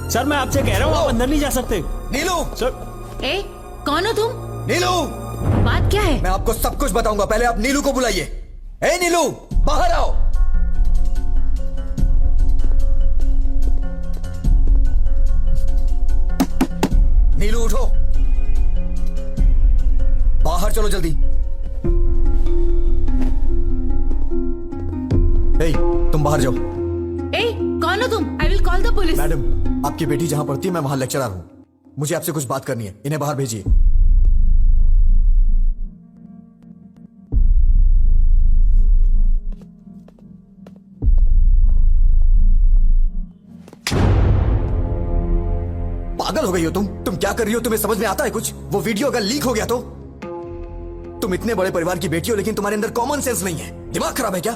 Sir मैं आपसे कह रहा हूँ, आप अंदर नहीं जा सकते। नीलू! सर। ए, कौन हो तुम? नीलू! बात क्या है? मैं आपको सब कुछ बताऊंगा, पहले आप नीलू को बुलाइए। ए नीलू, बाहर आओ। नीलू उठो, बाहर चलो जल्दी। ए, तुम बाहर जाओ। ए, कौन हो तुम? I will call the police. Madam, आपकी बेटी जहां पढ़ती है मैं वहां लेक्चरर हूं। मुझे आपसे कुछ बात करनी है, इन्हें बाहर भेजिए। पागल हो गई हो तुम क्या कर रही हो? तुम्हें समझ में आता है कुछ? वो वीडियो अगर लीक हो गया तो? तुम इतने बड़े परिवार की बेटी हो लेकिन तुम्हारे अंदर कॉमन सेंस नहीं है। दिमाग खराब है क्या?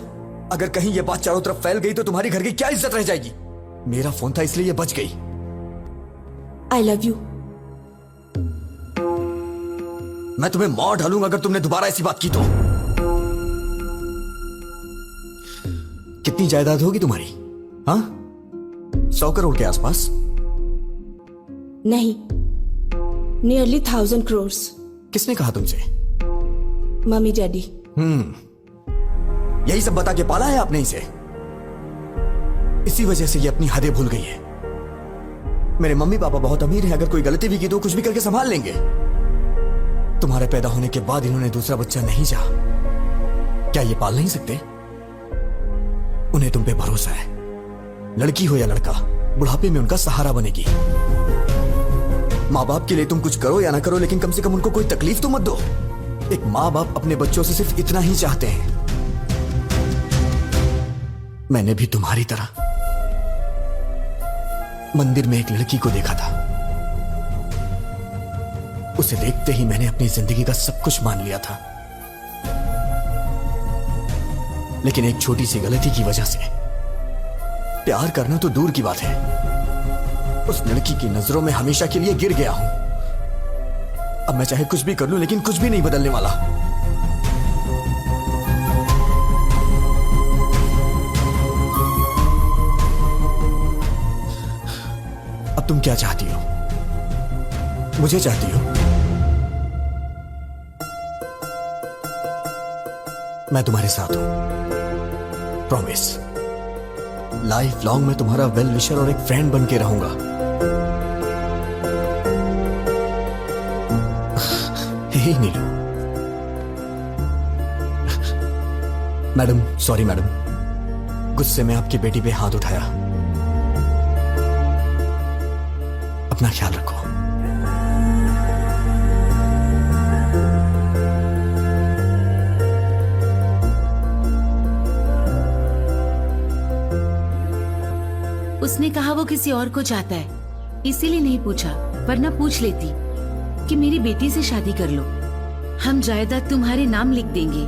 अगर कहीं ये बात चारों तरफ फैल गई तो तुम्हारी घर की क्या इज्जत रह जाएगी? मेरा फोन था इसलिए ये बच गई। I love you. मैं तुम्हें मार डालूंगा अगर तुमने दोबारा ऐसी बात की तो। कितनी जायदाद होगी तुम्हारी? हाँ, 100 करोड़ के आसपास? नहीं, नियरली 1000 करोड़। किसने कहा तुमसे? Mummy daddy. यही सब बता के पाला है आपने इसे? इसी वजह से ये अपनी हदें भूल गई है। मेरे मम्मी पापा बहुत अमीर हैं, अगर कोई गलती भी की तो कुछ भी करके संभाल लेंगे। तुम्हारे पैदा होने के बाद इन्होंने दूसरा बच्चा नहीं चाहा। क्या ये पाल नहीं सकते? उन्हें तुम पे भरोसा है। लड़की हो या लड़का, बुढ़ापे में उनका सहारा बनेगी। माँ बाप के लिए तुम कुछ करो या ना करो, लेकिन कम से कम उनको कोई तकलीफ तो मत दो। एक माँ बाप अपने बच्चों से सिर्फ इतना ही चाहते हैं। मैंने भी तुम्हारी तरह मंदिर में एक लड़की को देखा था। उसे देखते ही मैंने अपनी जिंदगी का सब कुछ मान लिया था, लेकिन एक छोटी सी गलती की वजह से प्यार करना तो दूर की बात है, उस लड़की की नजरों में हमेशा के लिए गिर गया हूं। अब मैं चाहे कुछ भी कर लूं, लेकिन कुछ भी नहीं बदलने वाला। अब तुम क्या चाहती हो? मुझे चाहती हो? मैं तुम्हारे साथ हूं, प्रॉमिस। लाइफ लॉन्ग मैं तुम्हारा वेल विशर और एक फ्रेंड बन के रहूंगा। हे नीलू। मैडम, सॉरी मैडम, गुस्से में आपकी बेटी पे हाथ उठाया। अपना ख्याल रखो। उसने कहा वो किसी और को चाहता है, इसीलिए नहीं पूछा, वरना पूछ लेती कि मेरी बेटी से शादी कर लो, हम जायदाद तुम्हारे नाम लिख देंगे,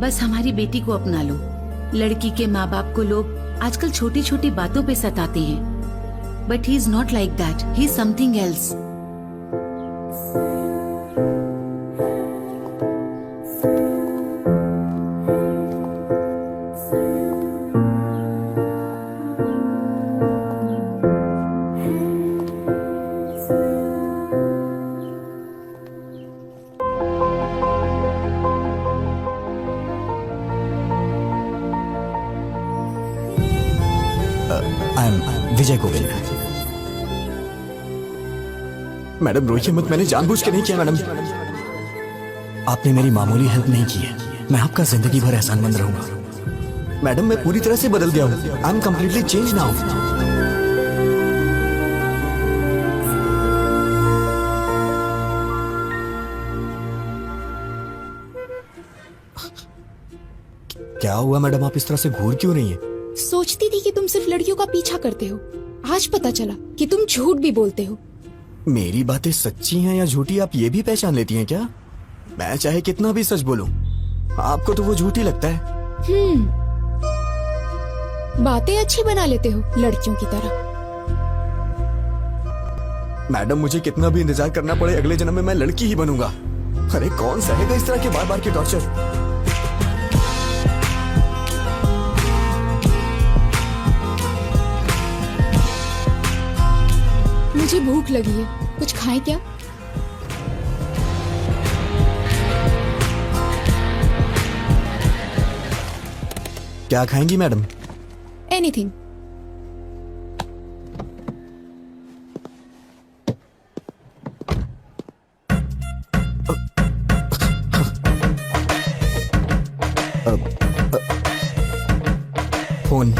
बस हमारी बेटी को अपना लो। लड़की के माँ बाप को लोग आजकल छोटी छोटी बातों पे सताते हैं, but he is not like that, he is something else. Vijay Govil. Madam रोइए मत, मैंने जानबूझ के नहीं किया मैडम। आपने मेरी मामूली हेल्प नहीं की है, मैं आपका जिंदगी भर एहसानमंद रहूंगा। मैडम मैं पूरी तरह से बदल गया हूं, I am completely change now. क्या हुआ मैडम, आप इस तरह से घूर क्यों रही हैं? सोचती थी कि तुम सिर्फ लड़कियों का पीछा करते हो, आज पता चला कि तुम झूठ भी बोलते हो। मेरी बातें सच्ची हैं या झूठी आप ये भी पहचान लेती हैं क्या? मैं चाहे कितना भी सच बोलूं, आपको तो वो झूठी लगता है। बातें अच्छी बना लेते हो लड़कियों की तरह। मैडम मुझे कितना भी इंतजार करना पड़े, अगले जन्म में मैं लड़की ही बनूंगा। अरे कौन सहेगा इस तरह के बार बार के टॉर्चर? मुझे भूख लगी है, कुछ खाएं क्या? क्या खाएंगी मैडम? एनीथिंग। फोन।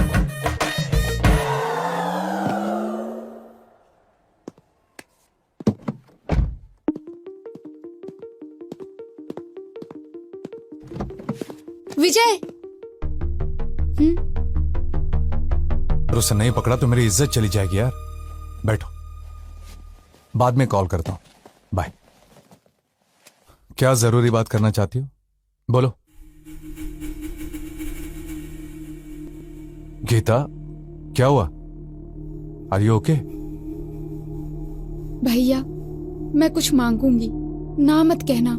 विजय। अगर उसे नहीं पकड़ा तो मेरी इज्जत चली जाएगी यार। बैठो, बाद में कॉल करता हूं। बाय। क्या जरूरी बात करना चाहती हो? बोलो। गीता, क्या हुआ? Are you okay? भैया, मैं कुछ मांगूंगी, ना मत कहना।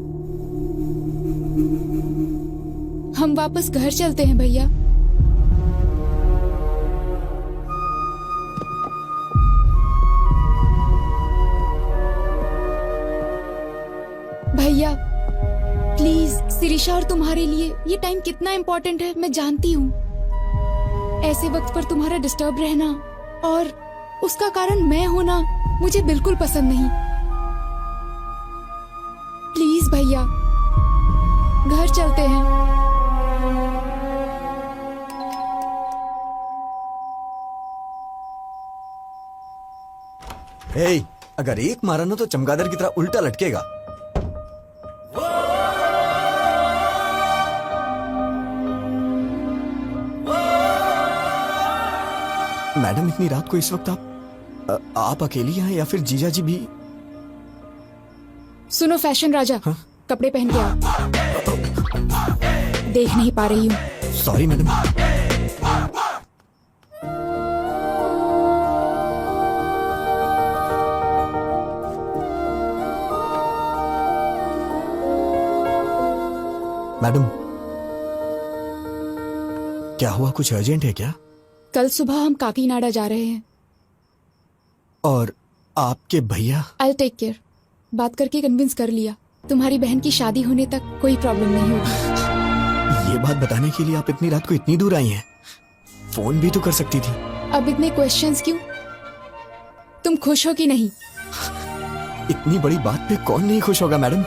हम वापस घर चलते हैं भैया। भैया प्लीज, शिरीषा और तुम्हारे लिए ये टाइम कितना इम्पोर्टेंट है मैं जानती हूँ। ऐसे वक्त पर तुम्हारा डिस्टर्ब रहना और उसका कारण मैं होना मुझे बिल्कुल पसंद नहीं। प्लीज भैया, घर चलते हैं। हे, अगर एक मारा ना तो चमगादड़ की तरह उल्टा लटकेगा। मैडम, इतनी रात को इस वक्त आप अकेली हैं या फिर जीजा जी भी? सुनो फैशन राजा, हाँ? कपड़े पहन के आओ। देख नहीं पा रही हूँ। Sorry madam. मैडम, क्या हुआ? कुछ अर्जेंट है क्या? कल सुबह हम काकीनाडा जा रहे हैं। और आपके भैया? I take care. बात करके कन्विंस कर लिया, तुम्हारी बहन की शादी होने तक कोई प्रॉब्लम नहीं होगी। ये बात बताने के लिए आप इतनी रात को इतनी दूर आई हैं? फोन भी तो कर सकती थी। अब इतने क्वेश्चंस क्यों? तुम खुश हो कि नहीं? इतनी बड़ी बात पे कौन नहीं खुश होगा मैडम?